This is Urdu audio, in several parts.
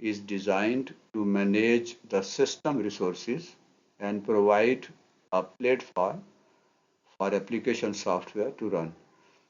is designed to manage the system resources and provide a platform for application software to run.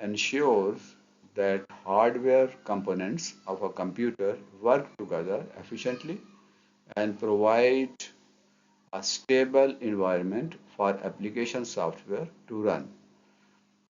ensures that hardware components of a computer work together efficiently and provide a stable environment for application software to run।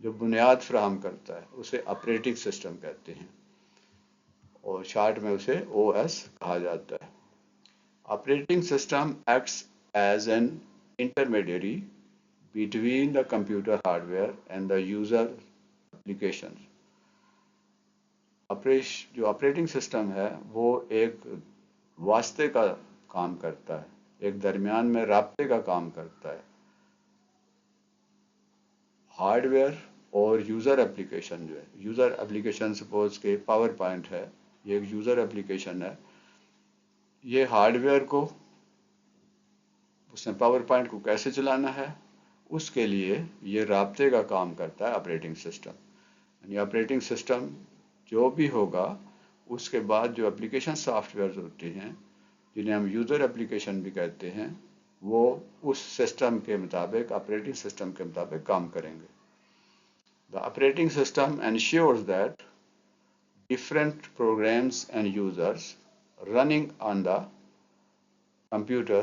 جو بنیاد فراہم کرتا ہے اسے آپریٹنگ سسٹم کہتے ہیں، اور شارٹ میں اسے او ایس کہا جاتا ہے۔ Operating system acts as an intermediary between the computer hardware and the user applications۔ جو آپریٹنگ سسٹم ہے وہ ایک واسطے کا کام کرتا ہے، ایک درمیان میں رابطے کا کام کرتا ہے۔ ہارڈ ویئر اور یوزر اپلیکیشن جو ہے، یوزر اپلیکیشن سپوز کہ پاور پوائنٹ ہے، یہ ایک یوزر اپلیکیشن ہے، یہ ہارڈ ویئر کو اس نے پاور پوائنٹ کو کیسے چلانا ہے اس کے لیے یہ رابطے کا کام کرتا ہے آپریٹنگ سسٹم۔ یعنی آپریٹنگ سسٹم جو بھی ہوگا اس کے بعد جو اپلیکیشن سافٹ ویئرز ہوتے ہیں جنہیں ہم یوزر اپلیکیشن بھی کہتے ہیں، وہ اس سسٹم کے مطابق، آپریٹنگ سسٹم کے مطابق کام کریں گے۔ The operating system ensures that different programs and users running on the computer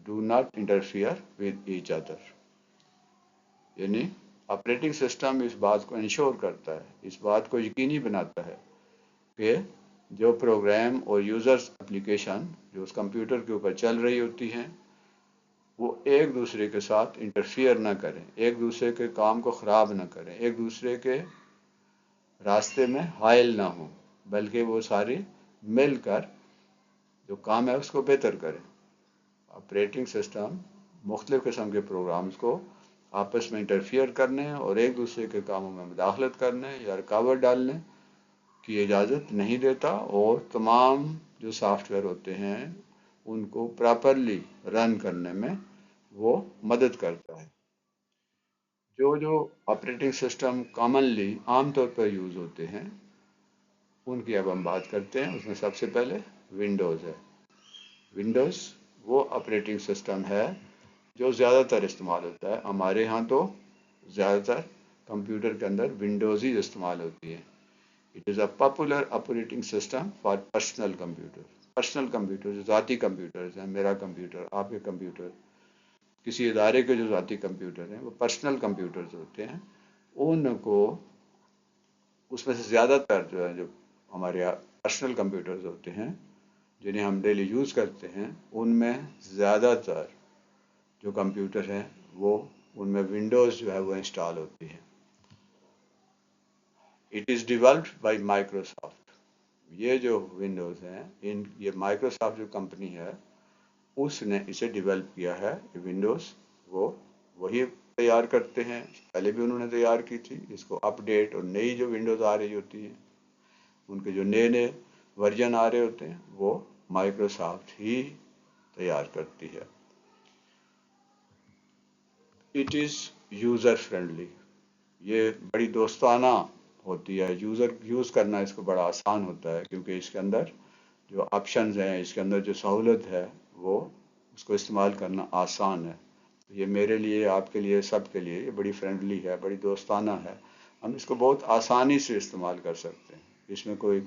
do not interfere with each other۔ یعنی آپریٹنگ سسٹم اس بات کو انشور کرتا ہے، اس بات کو یقینی بناتا ہے کہ جو پروگرام اور یوزرز اپلیکیشن جو اس کمپیوٹر کے اوپر چل رہی ہوتی ہیں وہ ایک دوسرے کے ساتھ انٹرفیئر نہ کریں، ایک دوسرے کے کام کو خراب نہ کریں، ایک دوسرے کے راستے میں حائل نہ ہوں، بلکہ وہ ساری مل کر جو کام ہے اس کو بہتر کریں۔ آپریٹنگ سسٹم مختلف قسم کے پروگرامز کو آپس میں انٹرفیئر کرنے اور ایک دوسرے کے کاموں میں مداخلت کرنے یا رکاوٹ ڈالنے کی اجازت نہیں دیتا، اور تمام جو سافٹ ویئر ہوتے ہیں ان کو پراپرلی رن کرنے میں وہ مدد کرتا ہے۔ جو آپریٹنگ سسٹم کامنلی عام طور پر یوز ہوتے ہیں ان کی اب ہم بات کرتے ہیں۔ اس میں سب سے پہلے ونڈوز ہے۔ ونڈوز وہ آپریٹنگ سسٹم ہے جو زیادہ تر استعمال ہوتا ہے، ہمارے ہاں تو زیادہ تر کمپیوٹر کے اندر ونڈوز ہی استعمال ہوتی ہے۔ It is a popular operating system for personal computer. Personal computer جو ذاتی کمپیوٹرز ہیں، میرا کمپیوٹر، آپ کے کمپیوٹر، کسی ادارے کے جو ذاتی کمپیوٹر ہیں وہ پرسنل کمپیوٹرز ہوتے ہیں، ان کو اس میں سے زیادہ تر جو ہے جو ہمارے پرسنل کمپیوٹرز ہوتے ہیں جنہیں ہم ڈیلی یوز کرتے ہیں، ان میں زیادہ تر جو کمپیوٹر ہیں وہ ان میں ونڈوز جو ہے وہ انسٹال ہوتی ہے۔ It is developed by Microsoft. یہ جو ونڈوز ہیں یہ مائکروسافٹ جو کمپنی ہے اس نے اسے ڈیولپ کیا ہے۔ ونڈوز وہی تیار کرتے ہیں، پہلے بھی انہوں نے تیار کی تھی، اس کو اپ ڈیٹ اور نئی جو ونڈوز آ رہی ہوتی ہیں ان کے جو نئے ورژن آ رہے ہوتے ہیں وہ مائکروسافٹ ہی تیار کرتی ہے۔ اٹ از یوزر فرینڈلی، یہ بڑی دوستانہ ہوتی ہے، یوزر یوز کرنا اس کو بڑا آسان ہوتا ہے کیونکہ اس کے اندر جو آپشنز ہیں، اس کے اندر جو سہولت ہے وہ اس کو استعمال کرنا آسان ہے۔ یہ میرے لیے، آپ کے لیے، سب کے لیے یہ بڑی فرینڈلی ہے، بڑی دوستانہ ہے، ہم اس کو بہت آسانی سے استعمال کر سکتے ہیں۔ اس میں کوئی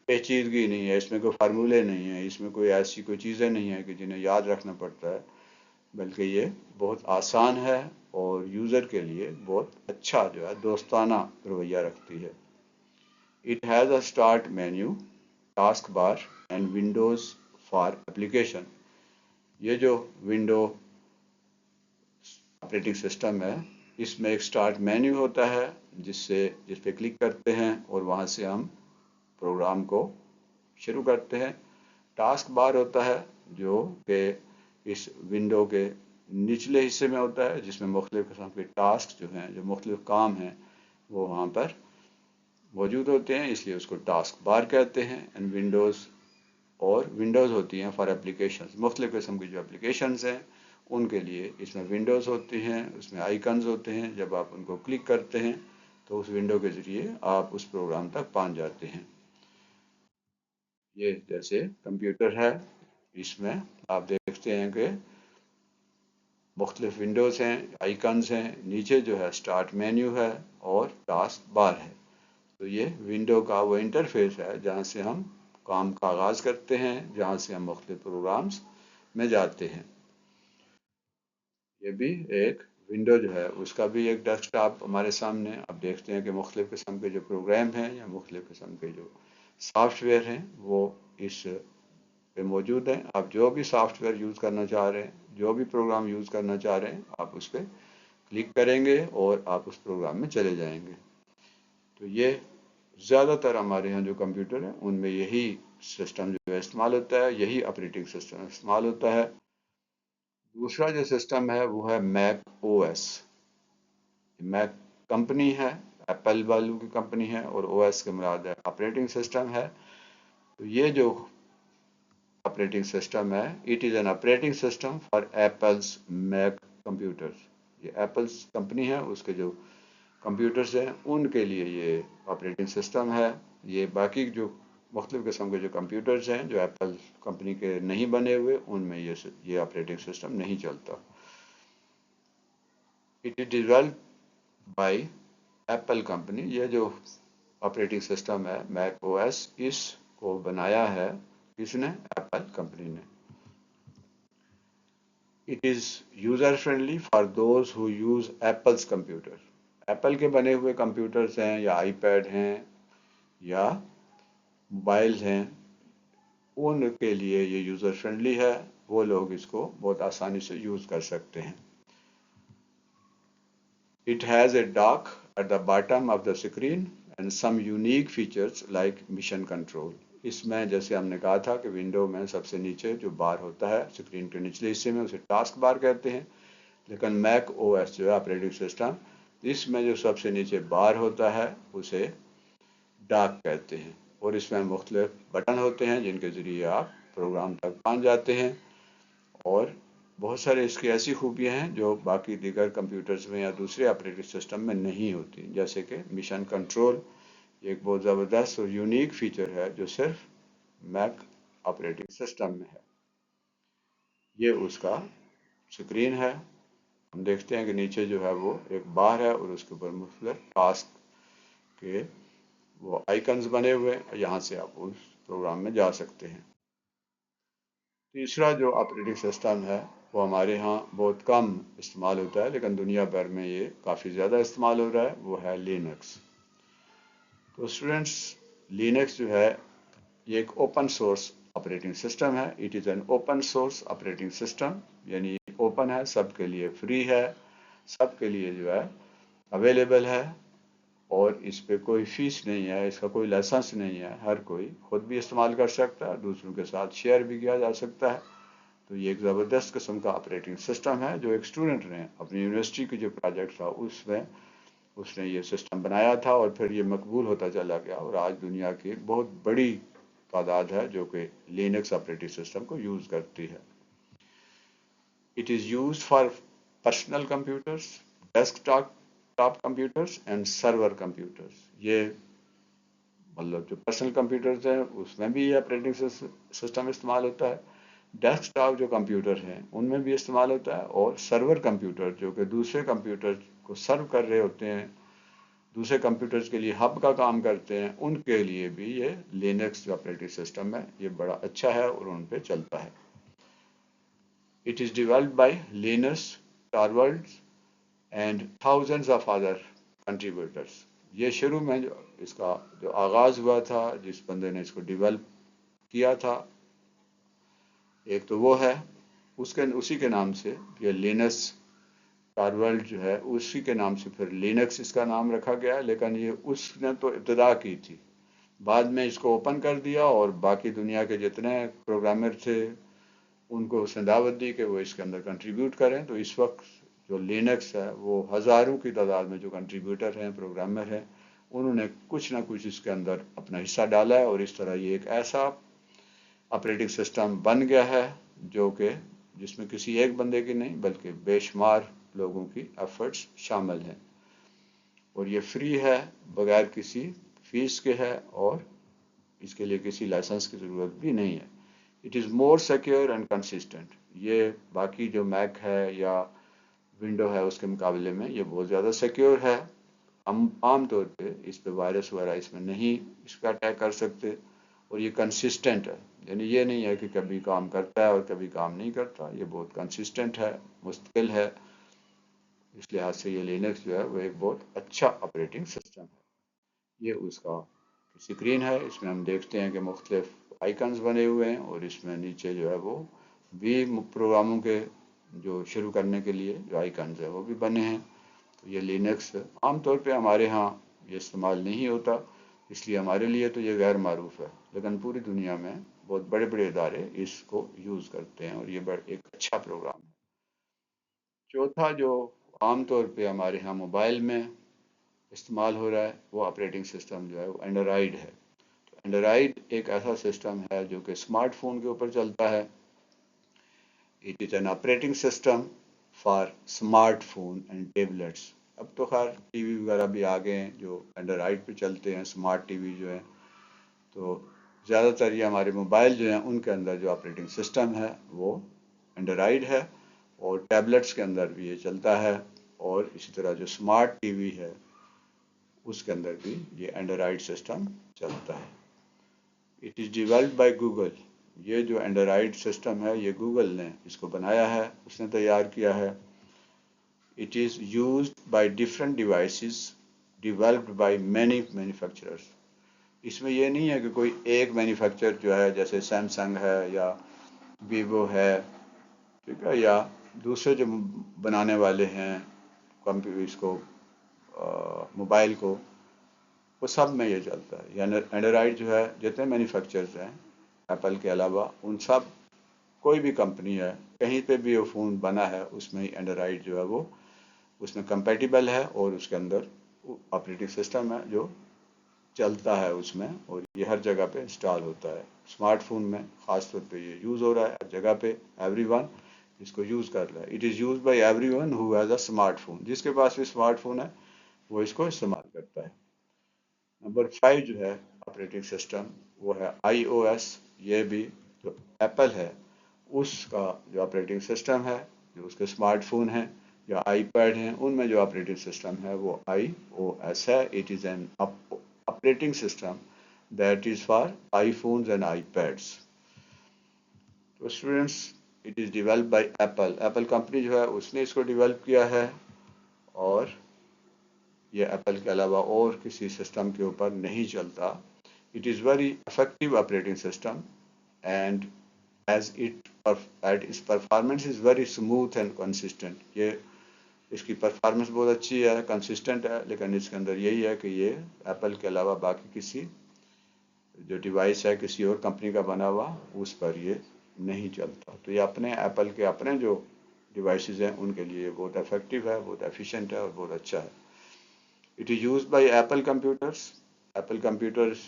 پیچیدگی نہیں ہے، اس میں کوئی فارمولے نہیں ہیں، اس میں کوئی ایسی کوئی چیزیں نہیں ہیں کہ جنہیں یاد رکھنا پڑتا ہے، بلکہ یہ بہت آسان ہے اور یوزر کے لیے بہت اچھا جو ہے دوستانہ رویہ رکھتی ہے۔ It has a start menu, taskbar and Windows for application۔ یہ جو ونڈو آپریٹنگ سسٹم ہے اس میں ایک سٹارٹ مینیو ہوتا ہے جس پہ کلک کرتے ہیں اور وہاں سے ہم پروگرام کو شروع کرتے ہیں۔ ٹاسک بار ہوتا ہے جو کہ اس ونڈو کے نچلے حصے میں ہوتا ہے، جس میں مختلف قسم کے ٹاسک جو ہیں، جو مختلف کام ہیں وہ وہاں پر موجود ہوتے ہیں، اس لیے اس کو ٹاسک بار کہتے ہیں۔ اینڈ ونڈوز ہوتی ہیں فار اپلیکیشنز، مختلف قسم کی جو اپلیکیشنز ہیں ان کے لیے اس میں ونڈوز ہوتی ہیں، اس میں آئیکنز ہوتے ہیں، جب آپ ان کو کلک کرتے ہیں تو اس ونڈو کے ذریعے آپ اس پروگرام تک پہنچ جاتے ہیں۔ یہ جیسے کمپیوٹر ہے، اس میں آپ دیکھتے ہیں کہ مختلف ونڈوز ہیں، آئیکنز ہیں، نیچے جو ہے سٹارٹ مینیو ہے اور ٹاسک بار ہے۔ تو یہ ونڈو کا وہ انٹرفیس ہے جہاں سے ہم کام کا آغاز کرتے ہیں، جہاں سے ہم مختلف پروگرامز میں جاتے ہیں۔ یہ بھی ایک ونڈو جو ہے اس کا بھی ایک ڈیسک ٹاپ ہمارے سامنے. اب دیکھتے ہیں کہ مختلف قسم کے جو پروگرام ہیں یا مختلف قسم کے جو سافٹ ویئر ہیں وہ اس پہ موجود ہیں. آپ جو بھی سافٹ ویئر یوز کرنا چاہ رہے ہیں، جو بھی پروگرام یوز کرنا چاہ رہے ہیں، آپ اس پہ کلک کریں گے اور آپ اس پروگرام میں چلے جائیں گے. تو یہ زیادہ تر ہمارے یہاں جو کمپیوٹر ہیں ان میں یہی سسٹم جو ہے استعمال ہوتا ہے، یہی آپریٹنگ سسٹم استعمال ہوتا ہے. دوسرا جو سسٹم ہے وہ ہے make O S. Make company ہے، ایپل والوں کی کمپنی ہے، اور او ایس کے مراد ہے آپریٹنگ سسٹم ہے. تو یہ جو آپریٹنگ سسٹم ہے، it is an operating system for apples make computers. یہ ایپلز کمپنی ہے، اس کے جو کمپیوٹرز ہیں ان کے لیے یہ آپریٹنگ سسٹم ہے. یہ باقی جو مختلف قسم کے جو کمپیوٹرز ہیں جو ایپل کمپنی کے نہیں بنے ہوئے ان میں یہ آپریٹنگ سسٹم نہیں چلتا. It is developed by apple company. یہ جو آپریٹنگ سسٹم ہے میک او ایس، اس کو بنایا ہے کس نے؟ ایپل کمپنی نے. It is user friendly for those who use apples computer. Apple کے بنے ہوئے کمپیوٹرز ہیں یا آئی پیڈ ہیں یا موبائل ہیں، ان کے لیے یہ یوزر فرینڈلی ہے. وہ لوگ اس کو بہت آسانی سے یوز کر سکتے ہیں. It has a dock at the bottom of the screen and some unique features like mission control. اس میں جیسے ہم نے کہا تھا کہ ونڈو میں سب سے نیچے جو بار ہوتا ہے اسکرین کے نچلے حصے میں، اسے ٹاسک بار کہتے ہیں. لیکن میک او ایس جو ہے آپریٹنگ سسٹم، اس میں جو سب سے نیچے بار ہوتا ہے اسے ڈاک کہتے ہیں. اور اس میں مختلف بٹن ہوتے ہیں جن کے ذریعے آپ پروگرام تک پہنچ جاتے ہیں. اور بہت سارے اس کی ایسی خوبیاں ہیں جو باقی دیگر کمپیوٹرز میں یا دوسرے آپریٹنگ سسٹم میں نہیں ہوتی، جیسے کہ مشن کنٹرول. یہ ایک بہت زبردست اور یونیک فیچر ہے جو صرف میک آپریٹنگ سسٹم میں ہے. یہ اس کا سکرین ہے. ہم دیکھتے ہیں کہ نیچے جو ہے وہ ایک بار ہے اور اس کے اوپر مختلف ٹاسک کے وہ آئیکنز بنے ہوئے، یہاں سے آپ اس پروگرام میں جا سکتے ہیں. تیسرا جو آپریٹنگ سسٹم ہے وہ ہمارے ہاں بہت کم استعمال ہوتا ہے لیکن دنیا بھر میں یہ کافی زیادہ استعمال ہو رہا ہے، وہ ہے لینکس. تو اسٹوڈینٹس، لینکس جو ہے یہ ایک اوپن سورس آپریٹنگ سسٹم ہے. It is an open source operating system, یعنی اوپن ہے، سب کے لیے فری ہے، سب کے لیے جو ہے اویلیبل ہے، اور اس پہ کوئی فیس نہیں ہے، اس کا کوئی لائسنس نہیں ہے. ہر کوئی خود بھی استعمال کر سکتا ہے، دوسروں کے ساتھ شیئر بھی کیا جا سکتا ہے. تو یہ ایک زبردست قسم کا آپریٹنگ سسٹم ہے جو ایک اسٹوڈنٹ نے اپنی یونیورسٹی کی جو پروجیکٹ تھا اس نے یہ سسٹم بنایا تھا، اور پھر یہ مقبول ہوتا چلا گیا، اور آج دنیا کی ایک بہت بڑی تعداد ہے جو کہ لینکس آپریٹنگ سسٹم کو یوز کرتی ہے. It is used for personal computers, desktop computers and server computers. یہ مطلب جو پرسنل کمپیوٹرز ہیں اس میں بھی یہ آپریٹنگ سسٹم استعمال ہوتا ہے. ڈیسک ٹاپ جو کمپیوٹر ہیں ان میں بھی استعمال ہوتا ہے، اور سرور کمپیوٹر جو کہ دوسرے کمپیوٹر کو سرو کر رہے ہوتے ہیں، دوسرے کمپیوٹرز کے لیے ہب کا کام کرتے ہیں، ان کے لیے بھی یہ لینکس جو آپریٹنگ سسٹم ہے یہ بڑا اچھا ہے اور ان پہ چلتا ہے. It is developed by Linus Torvalds and thousands of other contributors. یہ شروع میں اس کا جو آغاز ہوا تھا، جس بندے نے اس کو ڈیولپ کیا تھا، ایک تو وہ ہے اسی کے نام سے یہ لینس ٹارولڈ جو ہے اسی کے نام سے پھر لینکس اس کا نام رکھا گیا. لیکن یہ اس نے تو ابتدا کی تھی، بعد میں اس کو اوپن کر دیا اور باقی دنیا کے جتنے پروگرامر تھے ان کو اس نے دعوت دی کہ وہ اس کے اندر کنٹریبیوٹ کریں. تو اس وقت جو لینکس ہے وہ ہزاروں کی تعداد میں جو کنٹریبیوٹر ہیں، پروگرامر ہیں، انہوں نے کچھ نہ کچھ اس کے اندر اپنا حصہ ڈالا ہے، اور اس طرح یہ ایک ایسا آپریٹنگ سسٹم بن گیا ہے جو کہ جس میں کسی ایک بندے کی نہیں بلکہ بے شمار لوگوں کی ایفرٹس شامل ہیں. اور یہ فری ہے، بغیر کسی فیس کے ہے، اور اس کے لیے کسی لائسنس کی ضرورت بھی نہیں ہے. It is more secure and consistent. یہ باقی جو میک ہے یا ونڈو ہے اس کے مقابلے میں یہ بہت زیادہ سیکیور ہے. ہم عام طور پہ اس پہ وائرس وغیرہ اس میں نہیں اس کا اٹیک کر سکتے. اور یہ کنسسٹنٹ ہے، یعنی یہ نہیں ہے کہ کبھی کام کرتا ہے اور کبھی کام نہیں کرتا. یہ بہت کنسسٹنٹ ہے، مستقل ہے. اس لحاظ سے یہ لینکس جو ہے وہ ایک بہت اچھا آپریٹنگ سسٹم ہے. یہ اس کا اسکرین ہے. اس میں ہم دیکھتے ہیں کہ مختلف آئیکنز بنے ہوئے ہیں اور اس میں نیچے جو ہے وہ بھی پروگراموں کے جو شروع کرنے کے لیے جو آئیکنز ہیں وہ بھی بنے ہیں. تو یہ لینکس عام طور پہ ہمارے ہاں یہ استعمال نہیں ہوتا، اس لیے ہمارے لیے تو یہ غیر معروف ہے، لیکن پوری دنیا میں بہت بڑے بڑے ادارے اس کو یوز کرتے ہیں اور یہ ایک اچھا پروگرام ہے. چوتھا جو عام طور پہ ہمارے ہاں موبائل میں استعمال ہو رہا ہے وہ آپریٹنگ سسٹم جو ہے وہ اینڈرائڈ ہے. اینڈرائڈ ایک ایسا سسٹم ہے جو کہ اسمارٹ فون کے اوپر چلتا ہے. It is an operating system for smart phone and tablets. اب تو خیر ٹی وی وغیرہ بھی آ گئے ہیں جو اینڈرائڈ پہ چلتے ہیں، اسمارٹ ٹی وی جو ہے. تو زیادہ تر یہ ہمارے موبائل جو ہیں ان کے اندر جو آپریٹنگ سسٹم ہے وہ اینڈرائڈ ہے، اور ٹیبلیٹس کے اندر بھی یہ چلتا ہے، اور اسی طرح جو اسمارٹ ٹی وی ہے اس کے اندر بھی یہ اینڈرائڈ سسٹم چلتا ہے. It is developed by Google. یہ جو اینڈرائڈ سسٹم ہے یہ گوگل نے اس کو بنایا ہے، اس نے تیار کیا ہے. It is used by different devices developed by many manufacturers. اس میں یہ نہیں ہے کہ کوئی ایک مینوفیکچر جو ہے جیسے سیمسنگ ہے یا ویوو ہے، ٹھیک ہے، یا دوسرے جو بنانے والے ہیں اس کو موبائل کو، وہ سب میں یہ چلتا ہے. یعنی اینڈرائڈ جو ہے جتنے مینوفیکچرز ہیں ایپل کے علاوہ ان سب، کوئی بھی کمپنی ہے کہیں پہ بھی وہ فون بنا ہے اس میں اینڈرائڈ جو ہے وہ اس میں کمپیٹیبل ہے، اور اس کے اندر آپریٹنگ سسٹم ہے جو چلتا ہے اس میں، اور یہ ہر جگہ پہ انسٹال ہوتا ہے. اسمارٹ فون میں خاص طور پہ یہ یوز ہو رہا ہے ہر جگہ پہ، ایوری ون اس کو یوز کر رہا ہے. It is use by every one who has a smart phone. جس کے پاس بھی اسمارٹ فون ہے وہ اس کو استعمال کرتا ہے. نمبر 5 جو ہے آپریٹنگ سسٹم وہ ہے آئی او ایس. یہ بھی جو ایپل ہے اس کا جو آپریٹنگ سسٹم ہے، جو اس کے اسمارٹ فون ہیں یا آئی پیڈ ہیں ان میں جو آپریٹنگ سسٹم ہے وہ آئی او ایس ہے. It is an operating system that is for iPhones and iPads. تو students it is develop by Apple. Apple company جو ہے اس نے اس کو ڈیولپ کیا ہے، اور یہ ایپل کے علاوہ اور کسی سسٹم کے اوپر نہیں چلتا. It is very effective operating system and as it's performance is very smooth and consistent. یہ اس کی پرفارمنس بہت اچھی ہے، کنسسٹنٹ ہے، لیکن اس کے اندر یہی ہے کہ یہ ایپل کے علاوہ باقی کسی جو ڈیوائس ہے کسی اور کمپنی کا بنا ہوا اس پر یہ نہیں چلتا. تو یہ اپنے ایپل کے اپنے جو ڈیوائسز ہیں ان کے لیے بہت افیکٹو ہے، بہت ایفیشینٹ ہے اور بہت اچھا ہے. It is use by apple computers. Apple computers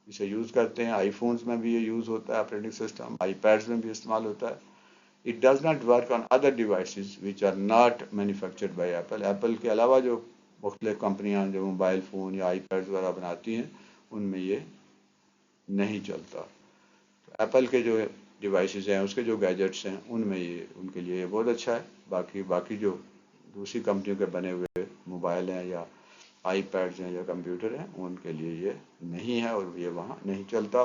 اسے یوز کرتے ہیں. آئی فونز میں بھی یہ یوز ہوتا ہے آپریٹنگ سسٹم، آئی پیڈز میں بھی استعمال ہوتا ہے. It does not work on other devices which are not manufactured by Apple. Apple کے علاوہ جو مختلف کمپنیاں جو موبائل فون یا آئی پیڈز وغیرہ بناتی ہیں ان میں یہ نہیں چلتا. تو ایپل کے جو ڈیوائسز ہیں اس کے جو گیجٹس ہیں ان میں یہ ان کے لیے یہ بہت اچھا ہے. باقی جو دوسری کمپنیوں کے بنے ہوئے موبائل ہیں یا آئی پیڈز ہیں یا کمپیوٹر ہیں ان کے لیے یہ نہیں ہے اور یہ وہاں نہیں چلتا.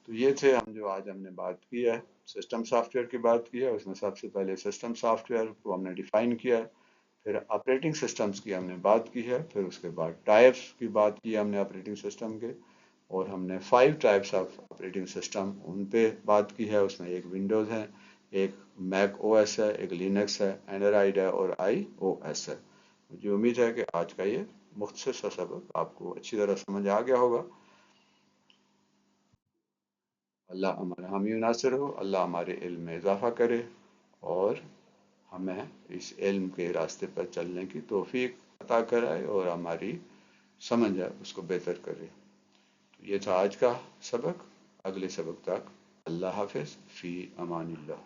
تو یہ تھے جو آج ہم نے بات کی ہے سسٹم سافٹ ویئر کی بات کی ہے. اس میں سب سے پہلے سسٹم سافٹ ویئر کو ہم نے ڈیفائن کیا ہے، پھر آپریٹنگ سسٹمز کی ہم نے بات کی ہے، پھر اس کے بعد ٹائپس کی بات کی ہم نے آپریٹنگ سسٹم کے، اور ہم نے 5 ٹائپس آف آپریٹنگ سسٹم ان پہ بات کی ہے. اس میں ایک ونڈوز ہے، ایک میک او ایس ہے، ایک لینکس ہے، اینڈرائڈ ہے اور آئی او ایس ہے. مجھے امید ہے کہ آج کا یہ مختصر سا سبق آپ کو اچھی طرح سمجھ آ گیا ہوگا. اللہ ہمارا حامی و ناصر ہو، اللہ ہمارے علم میں اضافہ کرے اور ہمیں اس علم کے راستے پر چلنے کی توفیق عطا کرائے اور ہماری سمجھ ہے اس کو بہتر کرے. تو یہ تھا آج کا سبق. اگلے سبق تک اللہ حافظ، فی امان اللہ.